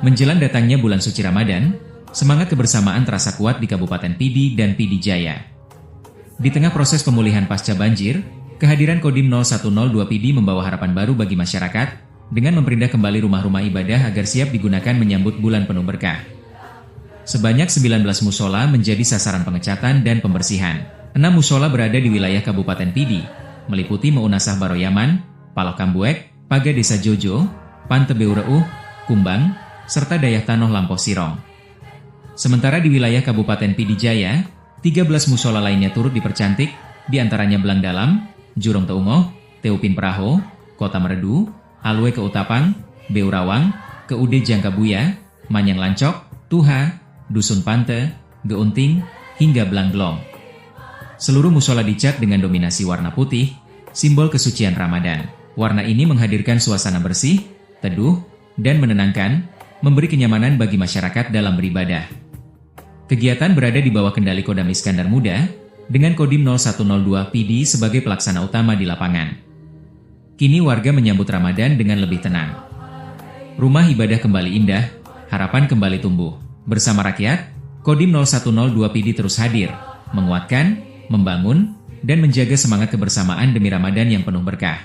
Menjelang datangnya bulan suci Ramadan, semangat kebersamaan terasa kuat di Kabupaten Pidi dan Pidi Jaya. Di tengah proses pemulihan pasca banjir, kehadiran Kodim 0102 Pidi membawa harapan baru bagi masyarakat dengan memperindah kembali rumah-rumah ibadah agar siap digunakan menyambut bulan penuh berkah. Sebanyak 19 musola menjadi sasaran pengecatan dan pembersihan. 6 musola berada di wilayah Kabupaten Pidi, meliputi Meunasah Baroyaman, Paloh Kambuek, Paga Desa Jojo, Pante Beureuh, Kumbang, serta Dayah Tanoh Lampoh Sirong. Sementara di wilayah Kabupaten Pidi Jaya, 13 musola lainnya turut dipercantik, diantaranya Belang Dalam, Jurong Teungoh, Teupin Peraho, Kota Meredu, Alwe Keutapang, Beurawang, Keude Jangkabuya, Manyang Lancok, Tuha, Dusun Pante, Geunting, hingga Belang-Glong. Seluruh musola dicat dengan dominasi warna putih, simbol kesucian Ramadan. Warna ini menghadirkan suasana bersih, teduh, dan menenangkan, memberi kenyamanan bagi masyarakat dalam beribadah. Kegiatan berada di bawah kendali Kodam Iskandar Muda, dengan Kodim 0102 Pidi sebagai pelaksana utama di lapangan. Kini warga menyambut Ramadan dengan lebih tenang. Rumah ibadah kembali indah, harapan kembali tumbuh. Bersama rakyat, Kodim 0102 Pidi terus hadir, menguatkan, membangun, dan menjaga semangat kebersamaan demi Ramadan yang penuh berkah.